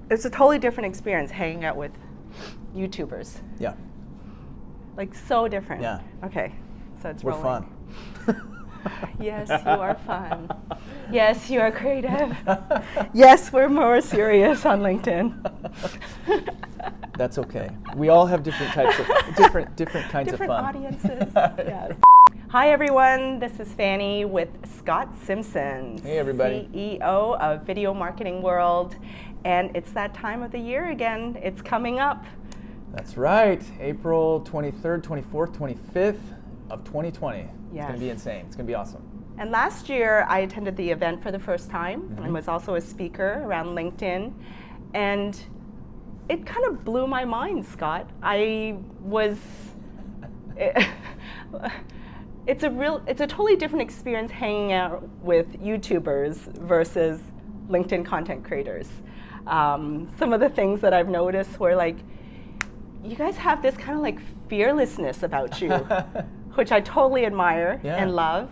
It's a totally different experience hanging out with YouTubers. Yeah. Like so different. Yeah. Okay, so it's We're rolling. fun. Yes, you are fun. Yes, you are creative. Yes, we're more serious on LinkedIn. That's okay. We all have different types of different kinds of Different fun. audiences. Yes. Hi everyone, this is Fanny with Scott Simson, Hey, everybody. CEO of Video Marketing World, and it's that time of the year again. It's coming up. That's right. April 23rd, 24th, 25th of 2020. It's Yes. going to be insane. It's going to be awesome. And last year I attended the event for the first time and was also a speaker around LinkedIn, and it kind of blew my mind, Scott. It's a totally different experience hanging out with YouTubers versus LinkedIn content creators. Some of the things that I've noticed were like, you guys have this kind of like fearlessness about you, which I totally admire and love,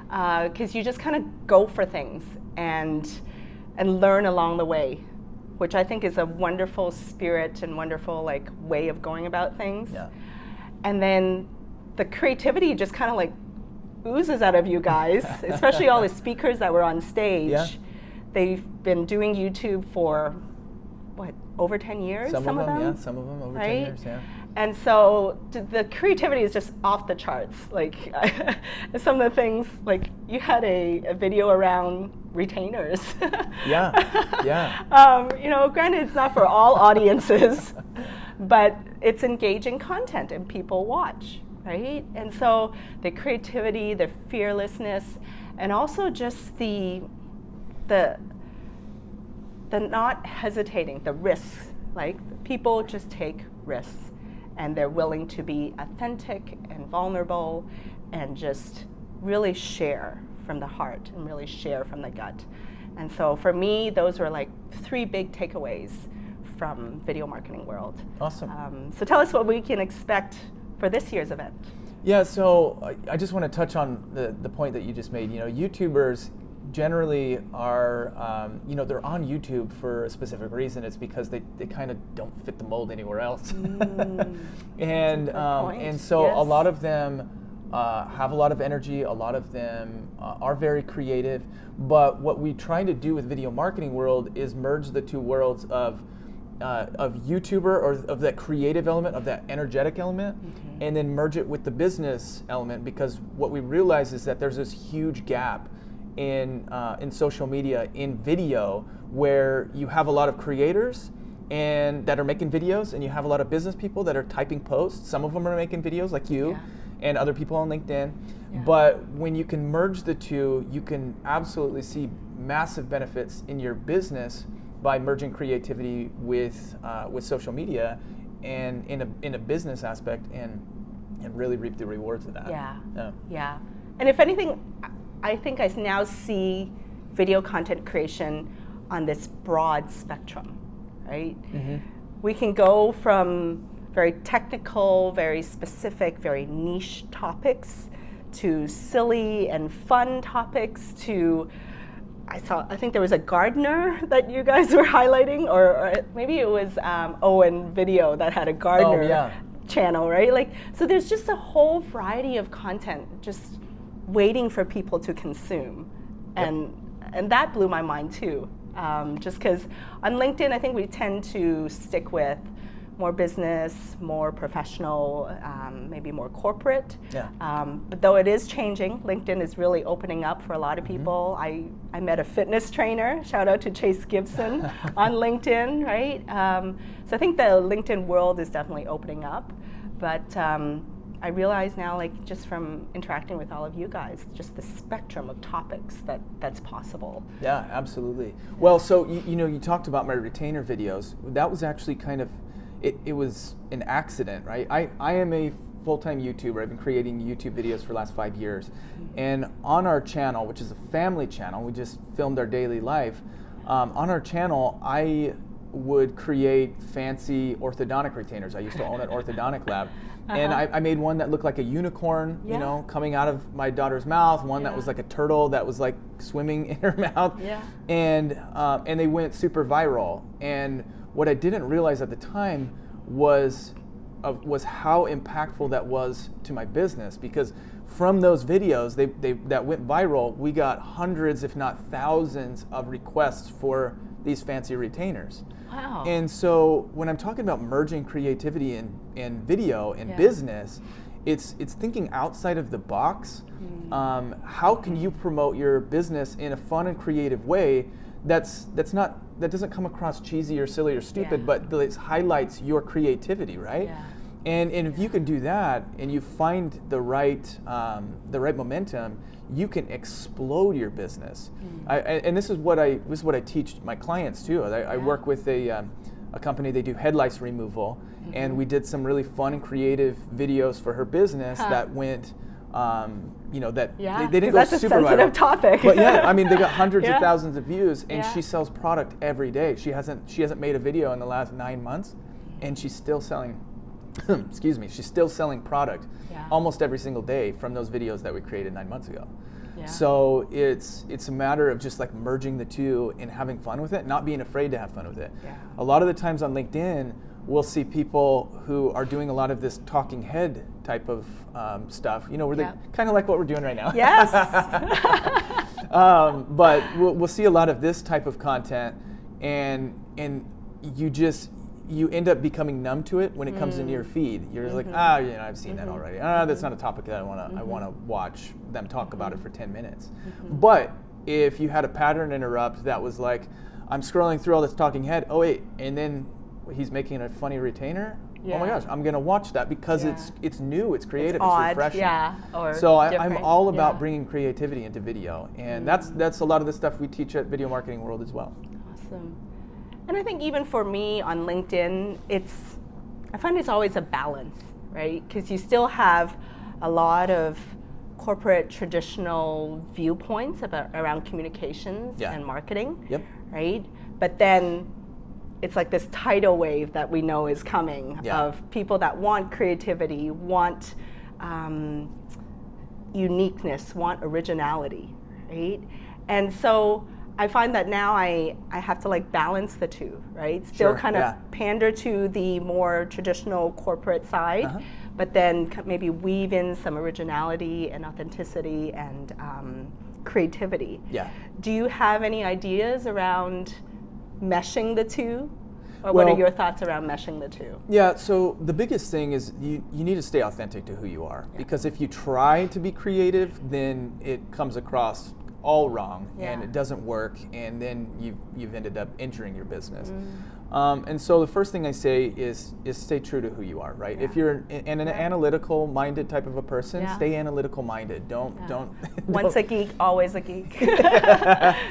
because you just kind of go for things and learn along the way, which I think is a wonderful spirit and wonderful like way of going about things. Yeah. And then the creativity just kind of like oozes out of you guys, especially all the speakers that were on stage. Yeah. They've been doing YouTube for, what, over 10 years? Some of them, them? yeah. Some of them over Right? 10 years, yeah. And so the creativity is just off the charts. Like some of the things, like you had a video around retainers. Yeah, yeah. You know, granted it's not for all audiences, but it's engaging content and people watch, right? And so the creativity, the fearlessness, and also just the not hesitating, the risks. Like people just take risks. And they're willing to be authentic and vulnerable and just really share from the heart and really share from the gut. And so for me, those were like 3 big takeaways from Video Marketing World. Awesome. So tell us what we can expect for this year's event. Yeah, so I just want to touch on the point that you just made. You know, YouTubers generally are, you know, they're on YouTube for a specific reason. It's because they kind of don't fit the mold anywhere else. And so Yes. a lot of them have a lot of energy. A lot of them are very creative. But what we try to do with Video Marketing World is merge the two worlds of YouTuber, or of that creative element, of that energetic element, and then merge it with the business element, because what we realize is that there's this huge gap in social media, in video, where you have a lot of creators and that are making videos, and you have a lot of business people that are typing posts. Some of them are making videos like you and other people on LinkedIn. Yeah. But when you can merge the two, you can absolutely see massive benefits in your business by merging creativity with social media and in a business aspect, and really reap the rewards of that. Yeah. And if anything, I think I now see video content creation on this broad spectrum, right? Mm-hmm. We can go from very technical, very specific, very niche topics to silly and fun topics to, I think there was a gardener that you guys were highlighting, or maybe it was Owen Video that had a gardener channel, right? Like, so there's just a whole variety of content just waiting for people to consume, and that blew my mind too. Just because on LinkedIn, I think we tend to stick with more business, more professional, maybe more corporate. Yeah. But though it is changing, LinkedIn is really opening up for a lot of people. I met a fitness trainer. Shout out to Chase Gibson on LinkedIn, right? So I think the LinkedIn world is definitely opening up, but. I realize now, like just from interacting with all of you guys, just the spectrum of topics that's possible. Yeah, absolutely. Well, so you know, you talked about my retainer videos. That was actually kind of, it was an accident, right? I am a full-time YouTuber. I've been creating YouTube videos for the last 5 years. And on our channel, which is a family channel, we just filmed our daily life. On our channel, I would create fancy orthodontic retainers. I used to own an orthodontic lab. And I made one that looked like a unicorn, you know, coming out of my daughter's mouth, one that was like a turtle that was like swimming in her mouth. And they went super viral. And what I didn't realize at the time was how impactful that was to my business, because from those videos that went viral, we got hundreds, if not thousands, of requests for these fancy retainers. Wow. And so when I'm talking about merging creativity and video and business, it's thinking outside of the box. How can you promote your business in a fun and creative way that doesn't come across cheesy or silly or stupid, but that highlights your creativity, right? And if you can do that and you find the right momentum, you can explode your business. And this is what I teach my clients too. I work with a company. They do head lice removal, and we did some really fun and creative videos for her business that went. They didn't go super viral. That's a sensitive topic. But yeah, I mean, they got hundreds of thousands of views, and she sells product every day. She hasn't made a video in the last 9 months, and she's still selling. She's still selling product almost every single day from those videos that we created 9 months ago. So it's a matter of just like merging the two and having fun with it, not being afraid to have fun with it. A lot of the times on LinkedIn, we'll see people who are doing a lot of this talking head type of stuff, where they kind of like what we're doing right now. Yes. But we'll see a lot of this type of content, and you end up becoming numb to it when it comes into your feed. You're just like, I've seen that already. That's not a topic that I want to watch them talk about it for 10 minutes. But if you had a pattern interrupt that was like, I'm scrolling through all this talking head, oh wait, and then he's making a funny retainer. Oh my gosh, I'm gonna watch that because it's new, it's creative, it's odd, refreshing. Or so I'm all about bringing creativity into video, and that's a lot of the stuff we teach at Video Marketing World as well. Awesome. And I think even for me on LinkedIn, I find it's always a balance, right? Because you still have a lot of corporate traditional viewpoints around communications and marketing, right? But then it's like this tidal wave that we know is coming of people that want creativity, want uniqueness, want originality, right? And so I find that now I have to like balance the two, right? Still kind of pander to the more traditional corporate side, but then maybe weave in some originality and authenticity and creativity. Do you have any ideas around meshing the two? Or what are your thoughts around meshing the two? Yeah, so the biggest thing is you need to stay authentic to who you are. Because if you try to be creative, then it comes across all wrong and it doesn't work, and then you've ended up injuring your business. And so the first thing I say is stay true to who you are, right? If you're an analytical minded type of a person, stay analytical minded. Don't Once a geek, always a geek.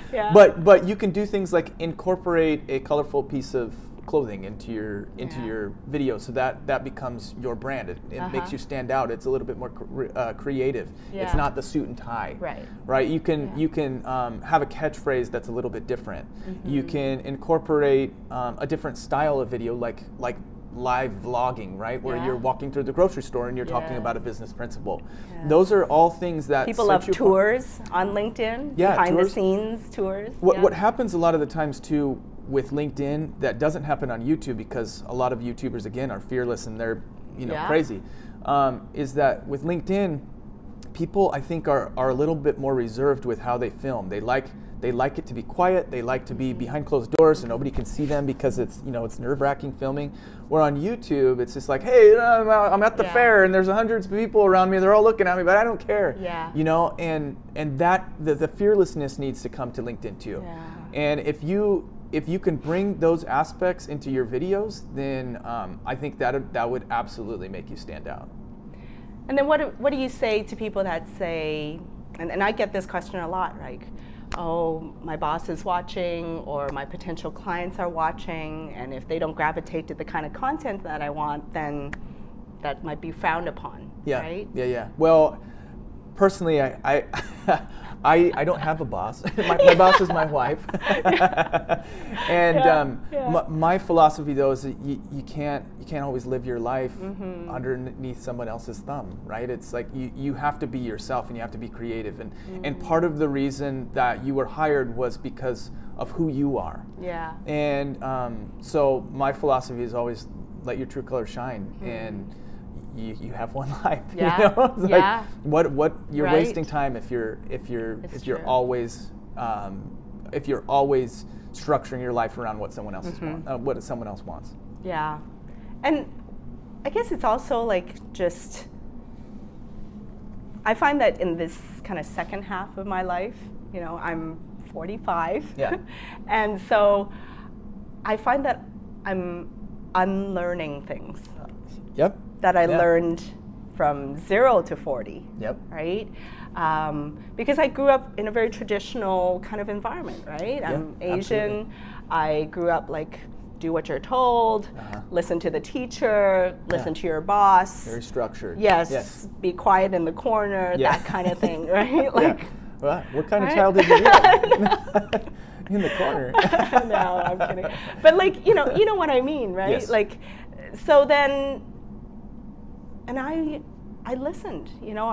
But you can do things like incorporate a colorful piece of clothing into your video, so that becomes your brand. It makes you stand out. It's a little bit more creative. It's not the suit and tie. Right. You can have a catchphrase that's a little bit different. You can incorporate a different style of video, like live vlogging, right, where you're walking through the grocery store and you're talking about a business principle. Those are all things that people love tours on LinkedIn. Behind the scenes tours. What happens a lot of the times too with LinkedIn that doesn't happen on YouTube, because a lot of YouTubers again are fearless and they're crazy, is that with LinkedIn, people I think are a little bit more reserved with how they film. They like it to be quiet. They like to be behind closed doors so nobody can see them, because it's nerve-wracking filming. Where on YouTube, it's just like, hey, I'm at the fair and there's hundreds of people around me. They're all looking at me, but I don't care. And that the fearlessness needs to come to LinkedIn too. And if you can bring those aspects into your videos, then I think that would absolutely make you stand out. And then what do you say to people that say, and I get this question a lot, like, oh, my boss is watching, or my potential clients are watching, and if they don't gravitate to the kind of content that I want, then that might be frowned upon, right? Well, personally, I I don't have a boss. My boss is my wife. And my philosophy though is that you can't always live your life underneath someone else's thumb, right? It's like you have to be yourself and you have to be creative. And part of the reason that you were hired was because of who you are. Yeah. And so my philosophy is always let your true colors shine. And you have one life. Yeah. You know? It's Yeah. like what you're Right. wasting time if you're always structuring your life around what someone else what someone else wants. Yeah. And I guess it's also like just, I find that in this kind of second half of my life, you know, I'm 45. Yeah. And so I find that I'm unlearning things. Yep. That I learned from 0 to 40. Yep. Right? Because I grew up in a very traditional kind of environment, right? I'm Asian. Absolutely. I grew up like, do what you're told, listen to the teacher, listen to your boss. Very structured. Yes. Be quiet in the corner, that kind of thing, right? Like, well, what kind of child did you get? In the corner. No, I'm kidding. But like, you know what I mean, right? Yes. Like, so then, and I listened, you know,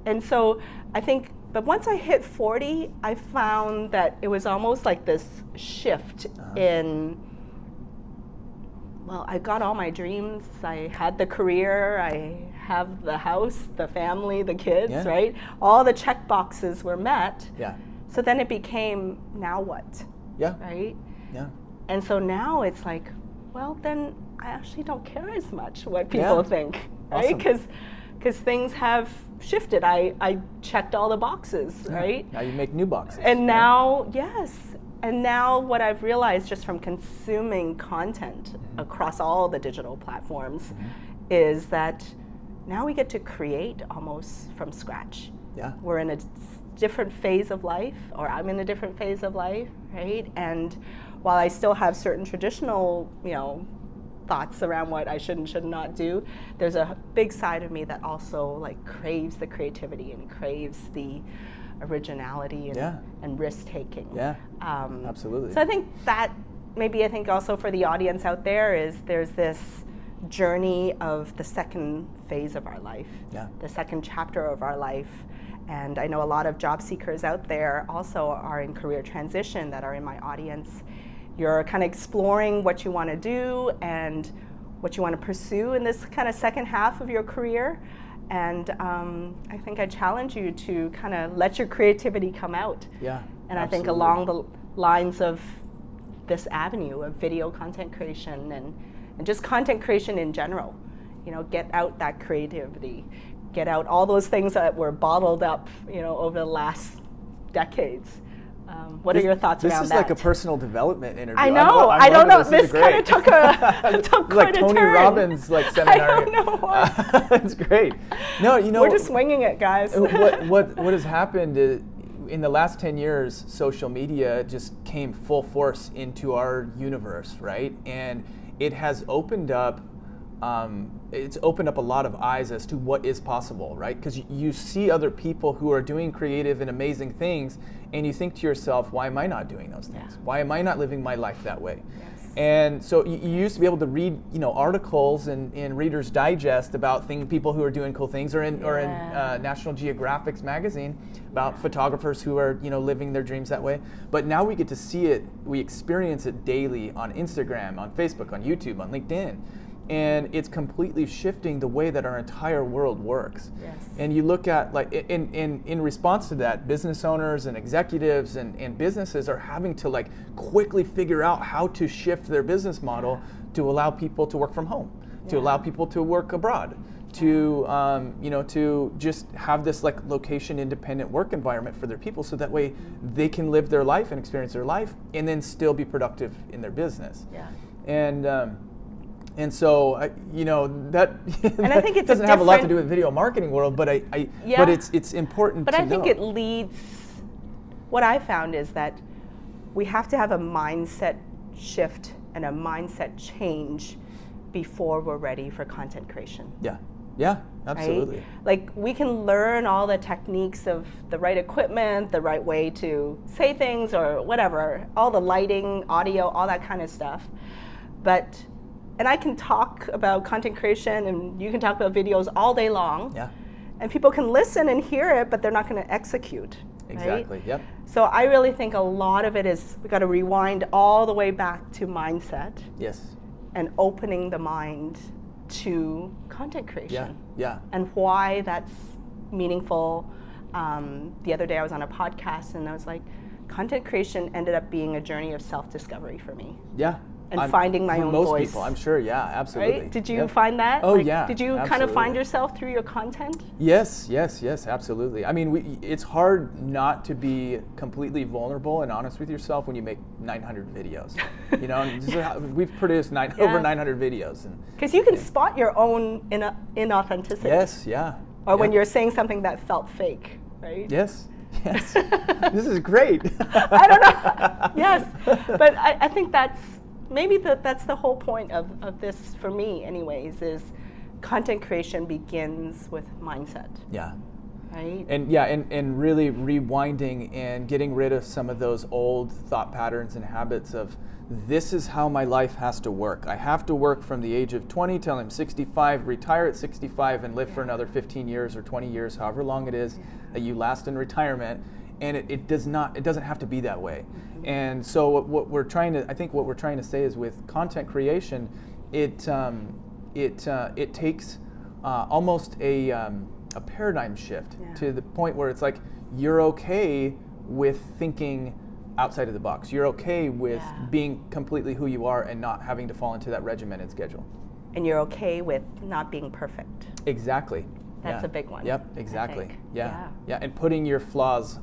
and so I think, but once I hit 40, I found that it was almost like this shift in, well, I got all my dreams. I had the career, I have the house, the family, the kids, right? All the check boxes were met. Yeah. So then it became, now what? Yeah. Right? Yeah. And so now it's like, well, then I actually don't care as much what people think, right? Because things have shifted. I checked all the boxes, right? Now you make new boxes. And now, and now what I've realized just from consuming content across all the digital platforms is that now we get to create almost from scratch. Yeah. We're in a different phase of life, or I'm in a different phase of life, right? And while I still have certain traditional, you know, thoughts around what I should and should not do, there's a big side of me that also like craves the creativity and craves the originality and risk taking. Yeah, absolutely. So I think that maybe, I think also for the audience out there is there's this journey of the second phase of our life, the second chapter of our life. And I know a lot of job seekers out there also are in career transition that are in my audience. You're kind of exploring what you want to do and what you want to pursue in this kind of second half of your career. And I think I challenge you to kind of let your creativity come out. Yeah. And I think along the lines of this avenue of video content creation and just content creation in general, you know, get out that creativity, get out all those things that were bottled up, you know, over the last decades. What are your thoughts around that? This is like a personal development interview. I know. I don't know. This kind of took quite like a Tony turn. Robbins like seminar. I don't know why. It's great. No, you know, we're just winging it, guys. what has happened is, in the last 10 years, social media just came full force into our universe, right? And it has opened up. It's opened up a lot of eyes as to what is possible, right? Because you see other people who are doing creative and amazing things, and you think to yourself, why am I not doing those things? Why am I not living my life that way? And so you used to be able to read, you know, articles in Reader's Digest about people who are doing cool things, or in National Geographic's magazine about photographers who are, you know, living their dreams that way. But now we get to see it, we experience it daily on Instagram, on Facebook, on YouTube, on LinkedIn. And it's completely shifting the way that our entire world works. And you look at, like, in response to that, business owners and executives and businesses are having to like quickly figure out how to shift their business model to allow people to work from home, to allow people to work abroad, to you know, to just have this like location independent work environment for their people, so that way they can live their life and experience their life and then still be productive in their business. And so, you know, that, and I think it doesn't have a lot to do with video marketing world, but but it's important but to I think know. it leads, what I found is that we have to have a mindset shift and a mindset change before we're ready for content creation. Yeah, Absolutely. Right? Like we can learn all the techniques of the right equipment, the right way to say things or whatever, all the lighting, audio, all that kind of stuff. And I can talk about content creation and you can talk about videos all day long. Yeah. And people can listen and hear it, but they're not going to execute. Exactly, right? yep. So I really think a lot of it is we got to rewind all the way back to mindset. Yes. And opening the mind to content creation. Yeah. And why that's meaningful. The other day I was on a podcast and I was like, content creation ended up being a journey of self-discovery for me. Yeah. And finding my own voice. For most people, I'm sure, yeah, absolutely. Right? Did you find that? Oh, yeah. Did you kind of find yourself through your content? Yes, absolutely. I mean, it's hard not to be completely vulnerable and honest with yourself when you make 900 videos. You know, we've produced over 900 videos. Because you can spot your own inauthenticity. Yes, yeah. Or when you're saying something that felt fake, right? Yes. This is great. I don't know. Yes. But I think that's the whole point of this for me anyways, is content creation begins with mindset. Yeah. Right? And really rewinding and getting rid of some of those old thought patterns and habits of this is how my life has to work. I have to work from the age of 20 till I'm 65, retire at 65 and live for another 15 years or 20 years, however long it is that you last in retirement. And it doesn't have to be that way. And so what we're trying to say is with content creation, it takes almost a paradigm shift to the point where it's like you're okay with thinking outside of the box. You're okay with being completely who you are and not having to fall into that regimented schedule. And you're okay with not being perfect. Exactly. That's a big one. Yep, exactly. Yeah. And putting your flaws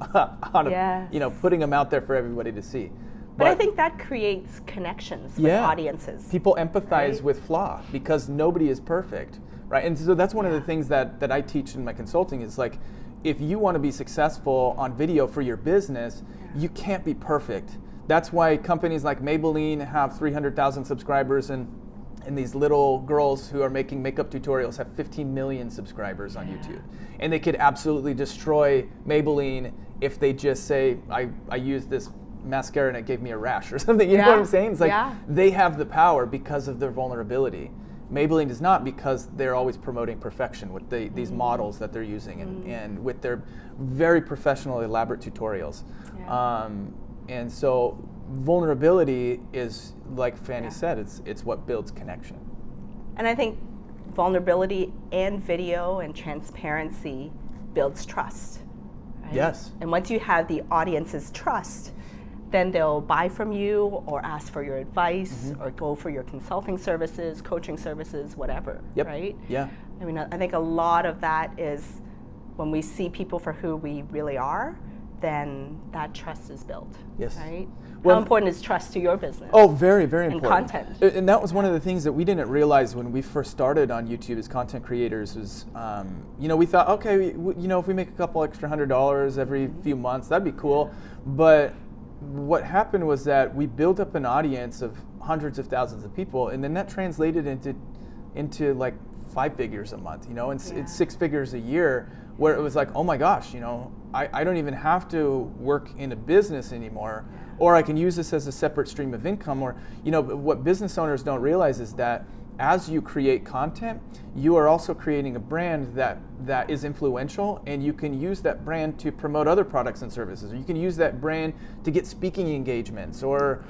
putting them out there for everybody to see. But I think that creates connections with audiences. People empathize with flaw because nobody is perfect, right? And so that's one of the things that I teach in my consulting is like, if you want to be successful on video for your business, you can't be perfect. That's why companies like Maybelline have 300,000 subscribers and these little girls who are making makeup tutorials have 15 million subscribers on YouTube. And they could absolutely destroy Maybelline if they just say, I used this mascara and it gave me a rash or something. You know what I'm saying? It's like they have the power because of their vulnerability. Maybelline does not, because they're always promoting perfection with these models that they're using and with their very professional, elaborate tutorials. And so vulnerability is, like Fanny said, it's what builds connection. And I think vulnerability and video and transparency builds trust. Right? Yes. And once you have the audience's trust, then they'll buy from you or ask for your advice or go for your consulting services, coaching services, whatever, right? Yeah. I mean, I think a lot of that is when we see people for who we really are, then that trust is built. Yes. Right? Well, how important is trust to your business? Oh, very, very important. And content. And that was one of the things that we didn't realize when we first started on YouTube as content creators was, we thought, okay, if we make a couple extra $100 every few months, that'd be cool. But what happened was that we built up an audience of hundreds of thousands of people, and then that translated into like 5 figures a month, and it's 6 figures a year, where it was like, oh my gosh, I don't even have to work in a business anymore, or I can use this as a separate stream of income. Or what business owners don't realize is that as you create content, you are also creating a brand that is influential, and you can use that brand to promote other products and services. Or you can use that brand to get speaking engagements or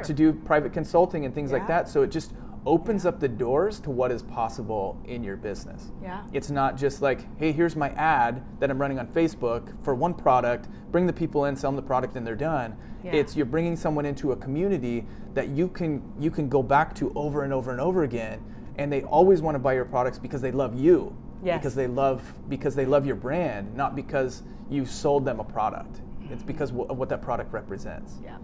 to do private consulting and things like that. So it just opens up the doors to what is possible in your business. Yeah. It's not just like, hey, here's my ad that I'm running on Facebook for one product, bring the people in, sell them the product, and they're done. Yeah. It's you're bringing someone into a community that you can go back to over and over and over again, and they always want to buy your products because they love you. Yes. Because they love your brand, not because you sold them a product. It's because of what that product represents. Yeah.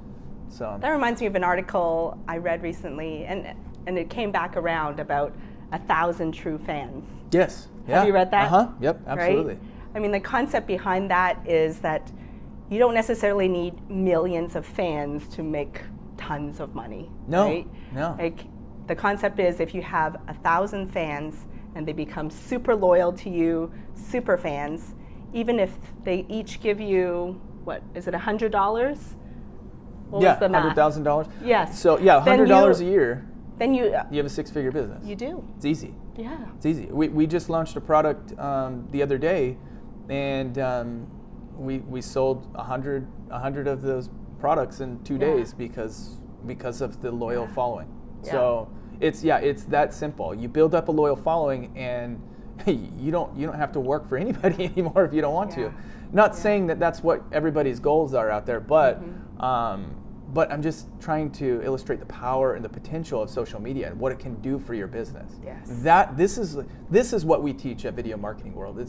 So that reminds me of an article I read recently, and it came back around about 1,000 true fans. Yes. Yeah. Have you read that? Yep. Absolutely. Right? I mean, the concept behind that is that you don't necessarily need millions of fans to make tons of money. No. Right? No. Like the concept is if you have 1,000 fans and they become super loyal to you, super fans, even if they each give you, what, is it $100? What was the math? $100,000. Yes. So yeah, $100 a year. Then you have a 6-figure business. You do. It's easy. Yeah. It's easy. We just launched a product the other day, and we sold 100 of those products in 2 days because of the loyal following. Yeah. So it's that simple. You build up a loyal following, and you don't have to work for anybody anymore if you don't want to. Not saying that that's what everybody's goals are out there, but but I'm just trying to illustrate the power and the potential of social media and what it can do for your business. Yes. This is what we teach at Video Marketing World.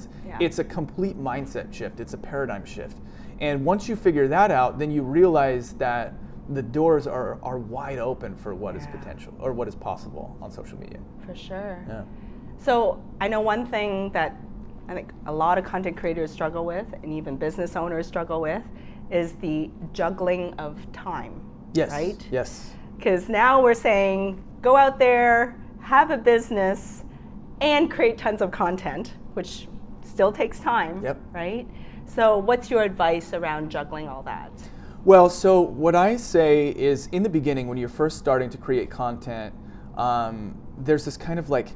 It's a complete mindset shift. It's a paradigm shift. And once you figure that out, then you realize that the doors are wide open for what is potential or what is possible on social media. For sure. Yeah. So I know one thing that I think a lot of content creators struggle with, and even business owners struggle with, is the juggling of time. Yes. Right? Yes. Because now we're saying, go out there, have a business, and create tons of content, which still takes time. Yep. Right? So what's your advice around juggling all that? Well, so what I say is, in the beginning, when you're first starting to create content, there's this kind of like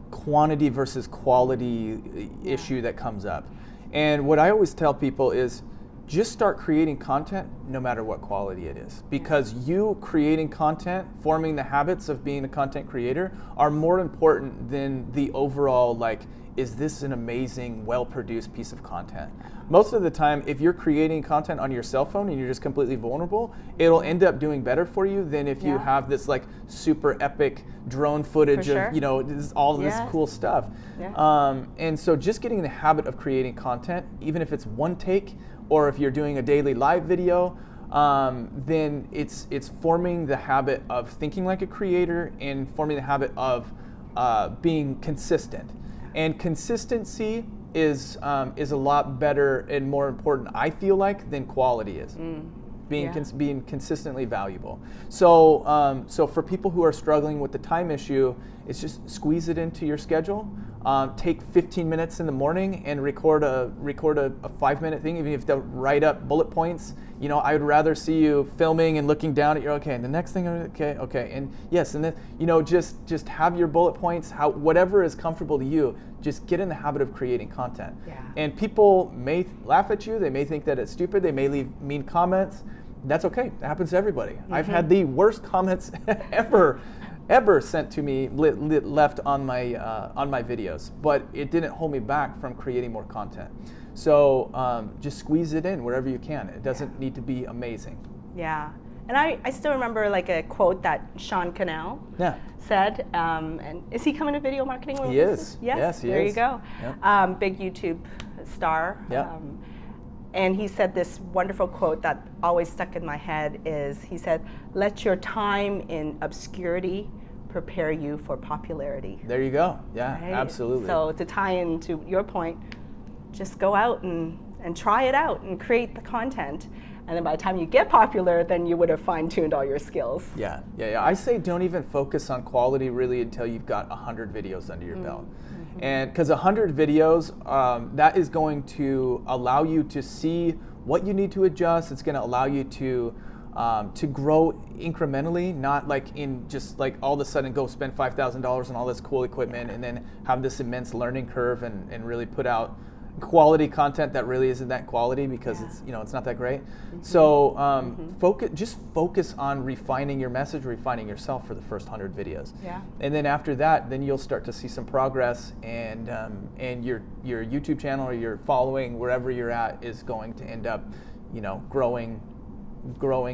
quantity versus quality issue that comes up. And what I always tell people is, just start creating content no matter what quality it is. Because you creating content, forming the habits of being a content creator, are more important than the overall, like, is this an amazing, well-produced piece of content? Most of the time, if you're creating content on your cell phone and you're just completely vulnerable, it'll end up doing better for you than if you have this like super epic drone footage of, all this cool stuff. Yeah. And so just getting in the habit of creating content, even if it's one take, or if you're doing a daily live video, then it's forming the habit of thinking like a creator and forming the habit of being consistent. And consistency is a lot better and more important, I feel like, than quality is. Being consistently valuable. So so for people who are struggling with the time issue, it's just squeeze it into your schedule. Take 15 minutes in the morning and record a 5-minute thing, even if you have to write up bullet points. I would rather see you filming and looking down at your, and the next thing, okay, and yes, and then, just have your bullet points, whatever is comfortable to you, just get in the habit of creating content. Yeah. And people may laugh at you, they may think that it's stupid, they may leave mean comments. That's okay, that happens to everybody. I've had the worst comments ever sent to me left on my videos, but it didn't hold me back from creating more content. So just squeeze it in wherever you can. It doesn't need to be amazing. Yeah. And I still remember like a quote that Sean Cannell said, and is he coming to Video Marketing World? He is. Yes, he is. There you go. Yep. Big YouTube star. Yep. And he said this wonderful quote that always stuck in my head is, he said, "Let your time in obscurity prepare you for popularity." There you go. Yeah, right? Absolutely. So to tie into your point, just go out and try it out and create the content. And then by the time you get popular, then you would have fine-tuned all your skills. Yeah. I say don't even focus on quality really until you've got 100 videos under your belt. And because 100 videos, that is going to allow you to see what you need to adjust. It's going to allow you to grow incrementally, not like in just like all of a sudden go spend $5,000 on all this cool equipment and then have this immense learning curve and really put out quality content that really isn't that quality because it's it's not that great. So focus on refining your message, refining yourself for the first 100 videos. And then after that, then you'll start to see some progress, and your YouTube channel or your following wherever you're at is going to end up growing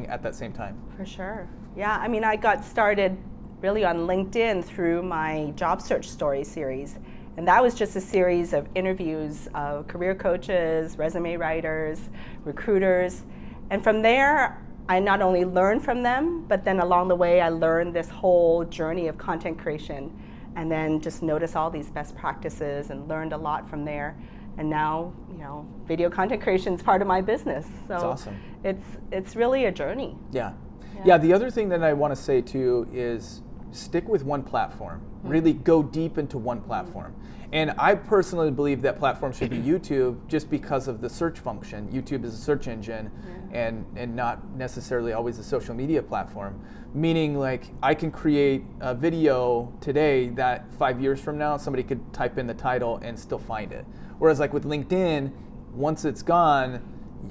at that same time. For sure. Yeah, I mean, I got started really on LinkedIn through my job search story series. And that was just a series of interviews of career coaches, resume writers, recruiters. And from there, I not only learned from them, but then along the way, I learned this whole journey of content creation. And then just noticed all these best practices and learned a lot from there. And now, video content creation is part of my business. So that's awesome. It's really a journey. Yeah. The other thing that I want to say too is stick with one platform. Really go deep into one platform. And I personally believe that platform should be YouTube, just because of the search function. YouTube is a search engine, and not necessarily always a social media platform. Meaning, like, I can create a video today that 5 years from now somebody could type in the title and still find it. Whereas, like with LinkedIn, once it's gone,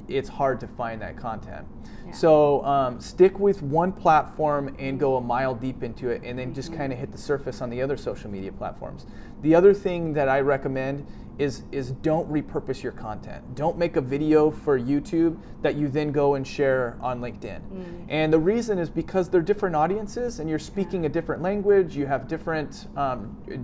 it's hard to find that content. So stick with one platform and go a mile deep into it, and then just kind of hit the surface on the other social media platforms. The other thing that I recommend is don't repurpose your content. Don't make a video for YouTube that you then go and share on LinkedIn. And the reason is because they're different audiences, and you're speaking a different language. You have different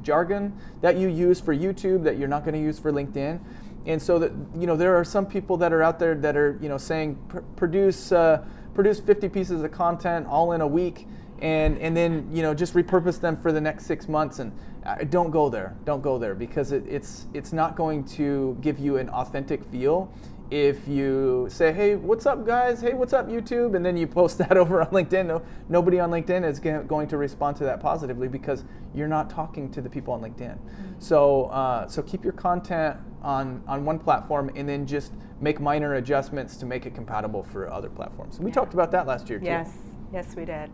jargon that you use for YouTube that you're not going to use for LinkedIn. And so that, you know, there are some people that are out there that are, you know, saying produce 50 pieces of content all in a week, and then, you know, just repurpose them for the next 6 months. And don't go there. Don't go there, because it's not going to give you an authentic feel if you say, hey, what's up, guys? Hey, what's up, YouTube? And then you post that over on LinkedIn. Nobody on LinkedIn is going to respond to that positively, because you're not talking to the people on LinkedIn. So keep your content on one platform, and then just make minor adjustments to make it compatible for other platforms. And we talked about that last year too. Yes, we did.